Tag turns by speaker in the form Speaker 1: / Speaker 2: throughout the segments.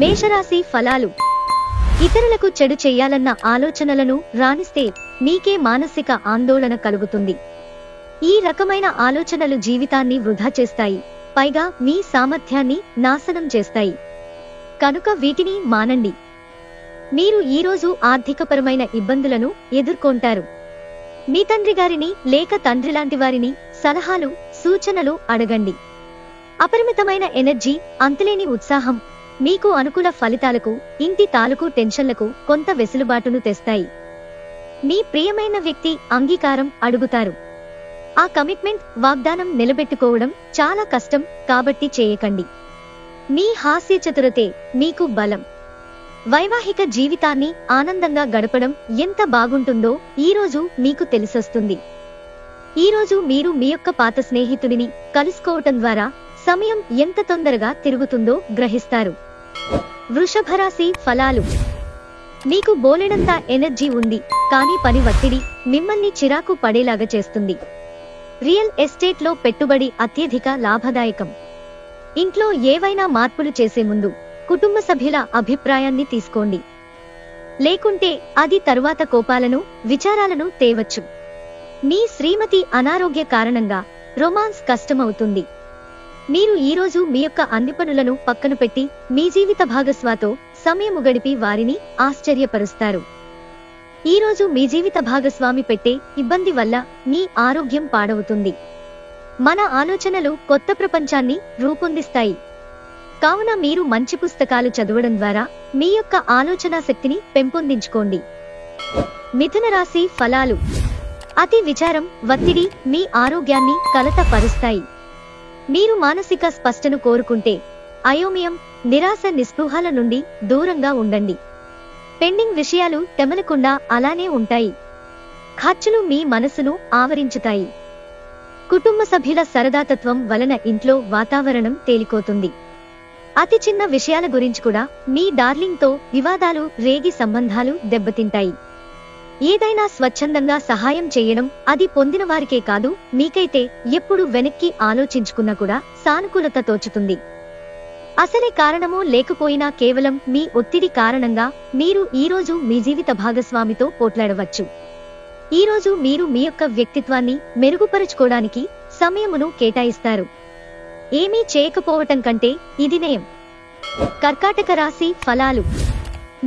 Speaker 1: మేషరాశి ఫలాలు. ఇతరులకు చెడు చెయ్యాలన్న ఆలోచనలను రానిస్తే మీకే మానసిక ఆందోళన కలుగుతుంది. ఈ రకమైన ఆలోచనలు జీవితాన్ని వృధా చేస్తాయి, పైగా మీ సామర్థ్యాన్ని నాశనం చేస్తాయి. కనుక వీటిని మానండి. మీరు ఈరోజు ఆర్థికపరమైన ఇబ్బందులను ఎదుర్కొంటారు. మీ తండ్రి గారిని లేక తండ్రిలాంటి వారిని సలహాలు, సూచనలు అడగండి. అపరిమితమైన ఎనర్జీ, అంతులేని ఉత్సాహం మీకు అనుకూల ఫలితాలకు, ఇంటి తాలూకు టెన్షన్లకు కొంత వెసులుబాటును తెస్తాయి. మీ ప్రియమైన వ్యక్తి అంగీకారం అడుగుతారు. ఆ కమిట్మెంట్, వాగ్దానం నిలబెట్టుకోవడం చాలా కష్టం, కాబట్టి చేయకండి. మీ హాస్య చతురతే మీకు బలం. వైవాహిక జీవితాన్ని ఆనందంగా గడపడం ఎంత బాగుంటుందో ఈరోజు మీకు తెలిసొస్తుంది. ఈరోజు మీరు మీ యొక్క పాత స్నేహితుడిని కలుసుకోవటం ద్వారా సమయం ఎంత తొందరగా తిరుగుతుందో గ్రహిస్తారు. వృషభరాశి ఫలాలు. మీకు బోలెడంత ఎనర్జీ ఉంది, కానీ పని ఒత్తిడి మిమ్మల్ని చిరాకు పడేలాగా చేస్తుంది. రియల్ ఎస్టేట్ లో పెట్టుబడి అత్యధిక లాభదాయకం. ఇంట్లో ఏవైనా మార్పులు చేసే ముందు కుటుంబ సభ్యుల అభిప్రాయాన్ని తీసుకోండి, లేకుంటే అది తరువాత కోపాలను, విచారాలను తేవచ్చు. మీ శ్రీమతి అనారోగ్య కారణంగా రొమాన్స్ కష్టమవుతుంది. మీరు ఈరోజు మీ యొక్క అన్ని పనులను పక్కన పెట్టి మీ జీవిత భాగస్వామితో సమయము గడిపి వారిని ఆశ్చర్యపరుస్తారు. ఈరోజు మీ జీవిత భాగస్వామి పెట్టే ఇబ్బంది వల్ల మీ ఆరోగ్యం పాడవుతుంది. మన ఆలోచనలు కొత్త ప్రపంచాన్ని రూపొందిస్తాయి. కావున మీరు మంచి పుస్తకాలు చదవడం ద్వారా మీ యొక్క ఆలోచనా శక్తిని పెంపొందించుకోండి. మిథున రాశి ఫలాలు. అతి విచారం, ఒత్తిడి మీ ఆరోగ్యాన్ని కలతపరుస్తాయి. మీరు మానసిక స్పష్టను కోరుకుంటే అయోమయం, నిరాశ, నిస్పృహల నుండి దూరంగా ఉండండి. పెండింగ్ విషయాలు తెమలకుండా అలానే ఉంటాయి. ఖర్చులు మీ మనసును ఆవరించుతాయి. కుటుంబ సభ్యుల సరదాతత్వం వలన ఇంట్లో వాతావరణం తేలికోతుంది. అతి చిన్న విషయాల గురించి కూడా మీ డార్లింగ్తో వివాదాలు రేగి సంబంధాలు దెబ్బతింటాయి. ఏదైనా స్వచ్ఛందంగా సహాయం చేయడం, అది పొందిన వారికే కాదు మీకైతే ఎప్పుడు వెనక్కి ఆలోచించుకున్నా కూడా సానుకూలత తోచుతుంది. అసలే కారణమో లేకపోయినా కేవలం మీ ఒత్తిడి కారణంగా మీరు ఈరోజు మీ జీవిత భాగస్వామితో పోట్లాడవచ్చు. ఈరోజు మీరు మీ యొక్క వ్యక్తిత్వాన్ని మెరుగుపరుచుకోవడానికి సమయమును కేటాయిస్తారు. ఏమీ చేయకపోవటం కంటే ఇది నయం. కర్కాటక రాశి ఫలాలు.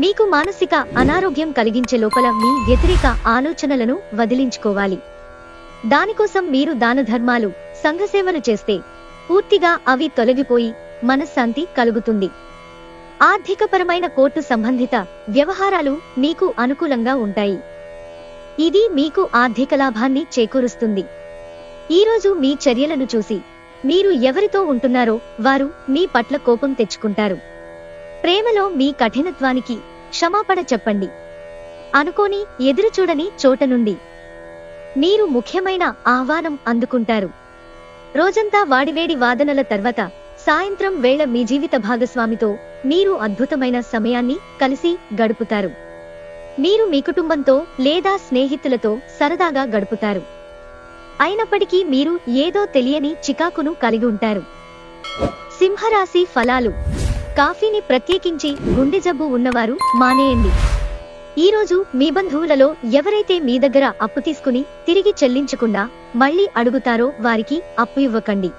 Speaker 1: మీకు మానసిక అనారోగ్యం కలిగించే లోపల మీ వ్యతిరేక ఆలోచనలను వదిలించుకోవాలి. దానికోసం మీరు దాన ధర్మాలు, సంఘసేవలు చేస్తే పూర్తిగా అవి తొలగిపోయి మనశ్శాంతి కలుగుతుంది. ఆర్థికపరమైన కోర్టు సంబంధిత వ్యవహారాలు మీకు అనుకూలంగా ఉంటాయి. ఇది మీకు ఆర్థిక లాభాన్ని చేకూరుస్తుంది. ఈరోజు మీ చర్యలను చూసి మీరు ఎవరితో ఉంటున్నారో వారు మీ పట్ల కోపం తెచ్చుకుంటారు. ప్రేమలో మీ కఠినత్వానికి క్షమాపణ చెప్పండి. అనుకోని, ఎదురుచూడని చోట నుండి మీరు ముఖ్యమైన ఆహ్వానం అందుకుంటారు. రోజంతా వాడివేడి వాదనల తర్వాత సాయంత్రం వేళ మీ జీవిత భాగస్వామితో మీరు అద్భుతమైన సమయాన్ని కలిసి గడుపుతారు. మీరు మీ కుటుంబంతో లేదా స్నేహితులతో సరదాగా గడుపుతారు. అయినప్పటికీ మీరు ఏదో తెలియని చికాకును కలిగి ఉంటారు. సింహరాశి ఫలాలు. కాఫీని ప్రత్యేకించి గుండె జబ్బు ఉన్నవారు మానేయండి. ఈరోజు మీ బంధువులలో ఎవరైతే మీ దగ్గర అప్పు తీసుకుని తిరిగి చెల్లించకుండా మళ్లీ అడుగుతారో వారికి అప్పు ఇవ్వకండి.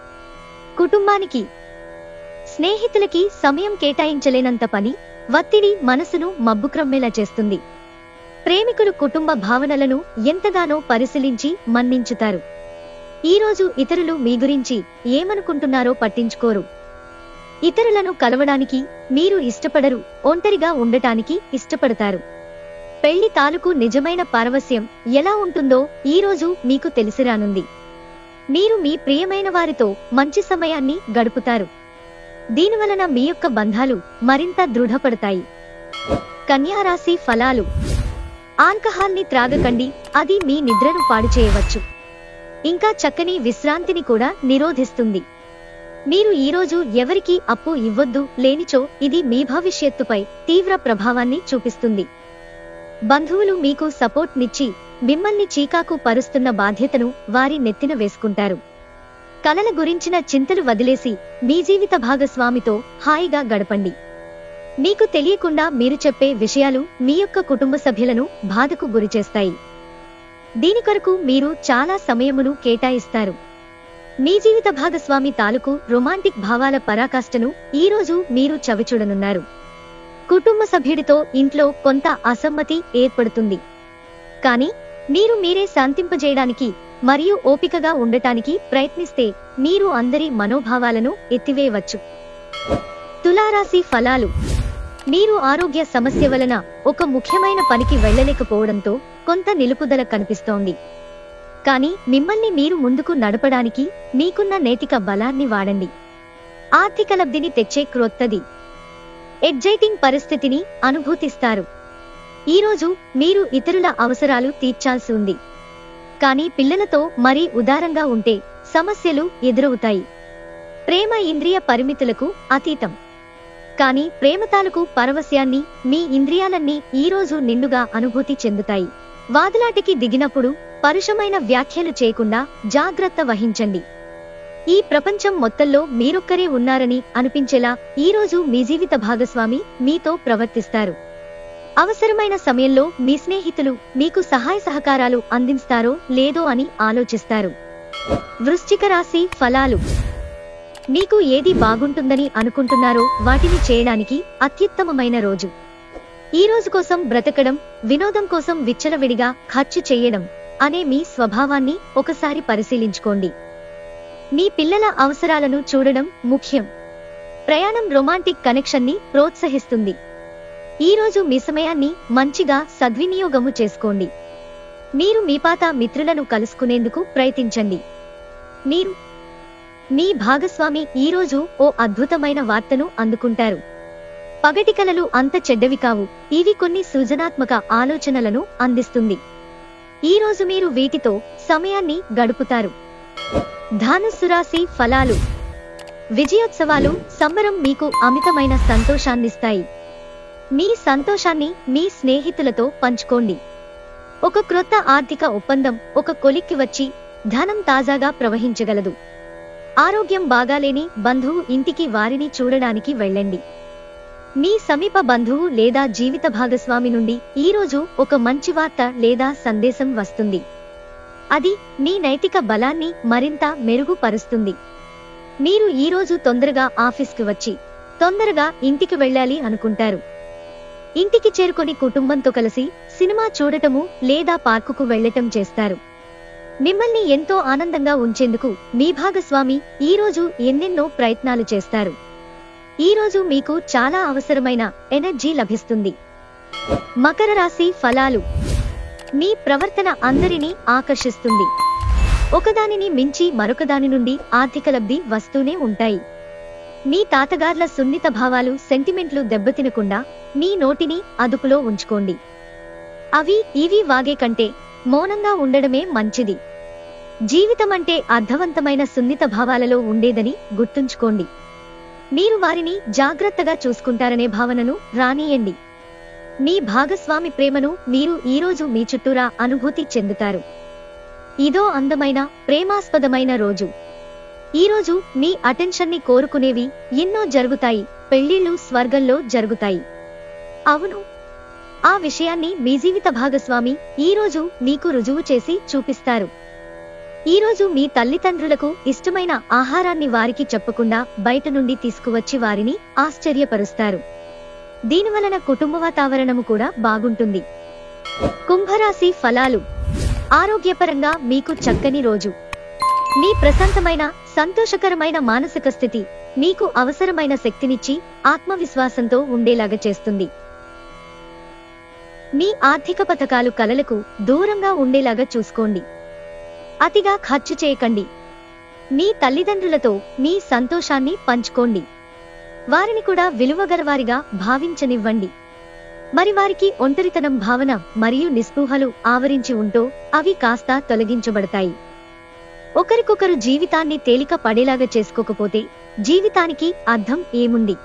Speaker 1: కుటుంబానికి, స్నేహితులకి సమయం కేటాయించలేనంత పని, ఒత్తిడి మనసును మబ్బుక్రమ్మేలా చేస్తుంది. ప్రేమికులు కుటుంబ భావనలను ఎంతగానో పరిశీలించి మన్నించుతారు. ఈరోజు ఇతరులు మీ గురించి ఏమనుకుంటున్నారో పట్టించుకోరు. ఇతరులను కలవడానికి మీరు ఇష్టపడరు, ఒంటరిగా ఉండటానికి ఇష్టపడతారు. పెళ్లి తాలూకు నిజమైన పారవస్యం ఎలా ఉంటుందో ఈరోజు మీకు తెలిసిరానుంది. మీరు మీ ప్రియమైన వారితో మంచి సమయాన్ని గడుపుతారు. దీనివలన మీ యొక్క బంధాలు మరింత దృఢపడతాయి. కన్యారాశి ఫలాలు. ఆల్కహాల్ని త్రాగకండి, అది మీ నిద్రను పాడు చేయవచ్చు. ఇంకా చక్కని విశ్రాంతిని కూడా నిరోధిస్తుంది. మీరు ఈరోజు ఎవరికీ అప్పు ఇవ్వొద్దు, లేనిచో ఇది మీ భవిష్యత్తుపై తీవ్ర ప్రభావాన్ని చూపిస్తుంది. బంధువులు మీకు సపోర్ట్ నిచ్చి మిమ్మల్ని చీకాకు పరుస్తున్న బాధ్యతను వారి నెత్తిన వేసుకుంటారు. కలల గురించిన చింతలు వదిలేసి మీ జీవిత భాగస్వామితో హాయిగా గడపండి. మీకు తెలియకుండా మీరు చెప్పే విషయాలు మీ యొక్క కుటుంబ సభ్యులను బాధకు గురిచేస్తాయి. దీని కొరకు మీరు చాలా సమయమును కేటాయిస్తారు. మీ జీవిత భాగస్వామి తాలూకు రొమాంటిక్ భావాల పరాకాష్ఠను ఈరోజు మీరు చవిచూడనున్నారు. కుటుంబ సభ్యుడితో ఇంట్లో కొంత అసమ్మతి ఏర్పడుతుంది. కానీ మీరు మీరే శాంతింపజేయడానికి మరియు ఓపికగా ఉండటానికి ప్రయత్నిస్తే మీరు అందరి మనోభావాలను ఎత్తివేయవచ్చు. తులారాశి ఫలాలు. మీరు ఆరోగ్య సమస్య వలన ఒక ముఖ్యమైన పనికి వెళ్లలేకపోవడంతో కొంత నిలుపుదల కనిపిస్తోంది. కానీ మిమ్మల్ని మీరు ముందుకు నడపడానికి మీకున్న నైతిక బలాన్ని వాడండి. ఆర్థిక లబ్ధిని తెచ్చే క్రొత్తది ఎగ్జైటింగ్ పరిస్థితిని అనుభూతిస్తారు. ఈరోజు మీరు ఇతరుల అవసరాలు తీర్చాల్సి ఉంది. కానీ పిల్లలతో మరీ ఉదారంగా ఉంటే సమస్యలు ఎదురవుతాయి. ప్రేమ ఇంద్రియ పరిమితులకు అతీతం. కానీ ప్రేమ తాలూకు పరవశ్యాన్ని మీ ఇంద్రియాలన్నీ ఈరోజు నిండుగా అనుభూతి చెందుతాయి. వాదులాటకి దిగినప్పుడు పరుషమైన వ్యాఖ్యలు చేయకుండా జాగ్రత్త వహించండి. ఈ ప్రపంచం మొత్తంలో మీరొక్కరే ఉన్నారని అనిపించేలా ఈరోజు మీ జీవిత భాగస్వామి మీతో ప్రవర్తిస్తారు. అవసరమైన సమయంలో మీ స్నేహితులు మీకు సహాయ సహకారాలు అందిస్తారో లేదో అని ఆలోచిస్తారు. వృశ్చిక రాశి ఫలాలు. మీకు ఏది బాగుంటుందని అనుకుంటున్నారో వాటిని చేయడానికి అత్యుత్తమమైన రోజు. ఈ రోజు కోసం బ్రతకడం, వినోదం కోసం విచ్చలవిడిగా ఖర్చు చేయడం అనే మీ స్వభావాన్ని ఒకసారి పరిశీలించుకోండి. మీ పిల్లల అవసరాలను చూడడం ముఖ్యం. ప్రయాణం రొమాంటిక్ కనెక్షన్ని ప్రోత్సహిస్తుంది. ఈరోజు మీ సమయాన్ని మంచిగా సద్వినియోగము చేసుకోండి. మీరు మీ పాత మిత్రులను కలుసుకునేందుకు ప్రయత్నించండి. మీరు మీ భాగస్వామి ఈరోజు ఓ అద్భుతమైన వార్తను అందుకుంటారు. పగటి కలలు అంత చెడ్డవి కావు. ఇవి కొన్ని సృజనాత్మక ఆలోచనలను అందిస్తుంది. ఈరోజు మీరు వీటితో సమయాన్ని గడుపుతారు. ధనుస్సు రాశి ఫలాలు. విజయోత్సవాలు, సంబరం మీకు అమితమైన సంతోషాన్నిస్తాయి. మీ సంతోషాన్ని మీ స్నేహితులతో పంచుకోండి. ఒక క్రొత్త ఆర్థిక ఒప్పందం ఒక కొలిక్కి వచ్చి ధనం తాజాగా ప్రవహించగలదు. ఆరోగ్యం బాగాలేని బంధువు ఇంటికి వారిని చూడడానికి వెళ్ళండి. మీ సమీప బంధువు లేదా జీవిత భాగస్వామి నుండి ఈరోజు ఒక మంచి వార్త లేదా సందేశం వస్తుంది. అది మీ నైతిక బలాన్ని మరింత మెరుగుపరుస్తుంది. మీరు ఈరోజు తొందరగా ఆఫీస్కి వచ్చి తొందరగా ఇంటికి వెళ్ళాలి అనుకుంటారు. ఇంటికి చేరుకొని కుటుంబంతో కలిసి సినిమా చూడటము లేదా పార్కుకు వెళ్లటం చేస్తారు. మిమ్మల్ని ఎంతో ఆనందంగా ఉంచేందుకు మీ భాగస్వామి ఈరోజు ఎన్నెన్నో ప్రయత్నాలు చేస్తారు. ఈరోజు మీకు చాలా అవసరమైన ఎనర్జీ లభిస్తుంది. మకర రాశి ఫలాలు. మీ ప్రవర్తన అందరినీ ఆకర్షిస్తుంది. ఒకదానిని మించి మరొకదాని నుండి ఆర్థిక లబ్ధి వస్తూనే ఉంటాయి. మీ తాతగార్ల సున్నిత భావాలు, సెంటిమెంట్లు దెబ్బతినకుండా మీ నోటిని అదుపులో ఉంచుకోండి. అవి ఇవి వాగే కంటే మౌనంగా ఉండడమే మంచిది. జీవితమంటే అర్థవంతమైన సున్నిత భావాలలో ఉండేదని గుర్తుంచుకోండి. మీరు వారిని జాగ్రత్తగా చూసుకుంటారనే భావనను రానియండి. మీ భాగస్వామి ప్రేమను మీరు ఈరోజు మీ చుట్టూరా అనుభూతి చెందుతారు. ఇదో అందమైన, ప్రేమాస్పదమైన రోజు. ఈరోజు మీ అటెన్షన్ని కోరుకునేవి ఎన్నో జరుగుతాయి. పెళ్లిళ్లు స్వర్గంలో జరుగుతాయి. అవును, ఆ విషయాన్ని మీ జీవిత భాగస్వామి ఈరోజు మీకు రుజువు చేసి చూపిస్తారు. ఈరోజు మీ తల్లిదండ్రులకు ఇష్టమైన ఆహారాన్ని వారికి చెప్పకుండా బయట నుండి తీసుకువచ్చి వారిని ఆశ్చర్యపరుస్తారు. దీనివలన కుటుంబ వాతావరణము కూడా బాగుంటుంది. కుంభరాశి ఫలాలు. ఆరోగ్యపరంగా మీకు చక్కని రోజు. మీ ప్రశాంతమైన, సంతోషకరమైన మానసిక స్థితి మీకు అవసరమైన శక్తినిచ్చి ఆత్మవిశ్వాసంతో ఉండేలాగా చేస్తుంది. మీ ఆర్థిక పథకాలు కలలకు దూరంగా ఉండేలాగా చూసుకోండి. అతిగా ఖర్చు చేయకండి. మీ తల్లిదండ్రులతో మీ సంతోషాన్ని పంచుకోండి. వారిని కూడా విలువగలవారిగా భావించనివ్వండి. మరి వారికి ఒంటరితనం భావన మరియు నిస్పృహలు ఆవరించి ఉంటో అవి కాస్త తొలగించబడతాయి. ఒకరికొకరు జీవితాన్ని తేలిక పడేలాగా చేసుకోకపోతే జీవితానికి అర్థం ఏముంది?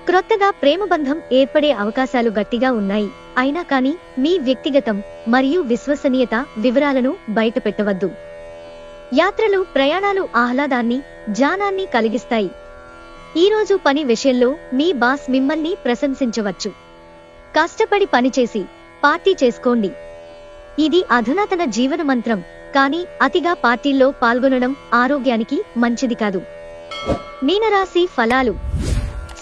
Speaker 1: క్రొత్తగా ప్రేమబంధం ఏర్పడే అవకాశాలు గట్టిగా ఉన్నాయి. అయినా కానీ మీ వ్యక్తిగతం మరియు విశ్వసనీయత వివరాలను బయటపెట్టవద్దు. యాత్రలు, ప్రయాణాలు ఆహ్లాదాన్ని, జ్ఞానాన్ని కలిగిస్తాయి. ఈరోజు పని విషయంలో మీ బాస్ మిమ్మల్ని ప్రశంసించవచ్చు. కష్టపడి పనిచేసి పార్టీ చేసుకోండి. ఇది అధునాతన జీవన మంత్రం, కానీ అతిగా పార్టీల్లో పాల్గొనడం ఆరోగ్యానికి మంచిది కాదు. మీనరాశి ఫలాలు.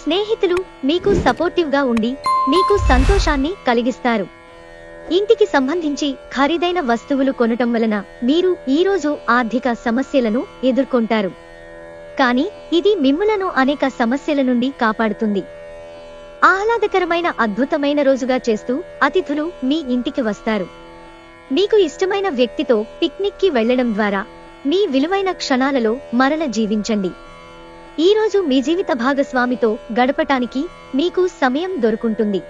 Speaker 1: స్నేహితులు మీకు సపోర్టివ్గా ఉండి మీకు సంతోషాన్ని కలిగిస్తారు. ఇంటికి సంబంధించి ఖరీదైన వస్తువులు కొనటం వలన మీరు ఈరోజు ఆర్థిక సమస్యలను ఎదుర్కొంటారు. కానీ ఇది మిమ్ములను అనేక సమస్యల నుండి కాపాడుతుంది. ఆహ్లాదకరమైన అద్భుతమైన రోజుగా చేస్తూ అతిథులు మీ ఇంటికి వస్తారు. మీకు ఇష్టమైన వ్యక్తితో పిక్నిక్ కి వెళ్లడం ద్వారా మీ విలువైన క్షణాలలో మరల జీవించండి. ఈరోజు మీ జీవిత భాగస్వామితో గడపటానికి మీకు సమయం దొరుకుంటుంది.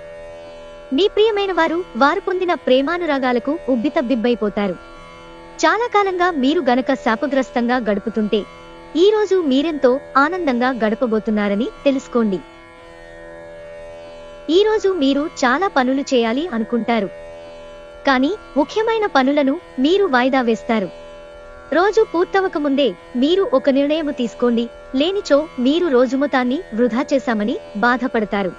Speaker 1: మీ ప్రియమైన వారు పొందిన ప్రేమానురాగాలకు ఉబ్బితబ్బిబ్బైపోతారు. చాలా కాలంగా మీరు గనక శాపగ్రస్తంగా గడుపుతుంటే ఈరోజు మీరెంతో ఆనందంగా గడపబోతున్నారని తెలుసుకోండి. ఈరోజు మీరు చాలా పనులు చేయాలి అనుకుంటారు, కానీ ముఖ్యమైన పనులను మీరు వాయిదా వేస్తారు. రోజు పూర్తవకముందే మీరు ఒక నిర్ణయం తీసుకోండి, లేనిచో మీరు రోజు మొత్తాన్ని వృధా చేశామని బాధపడతారు.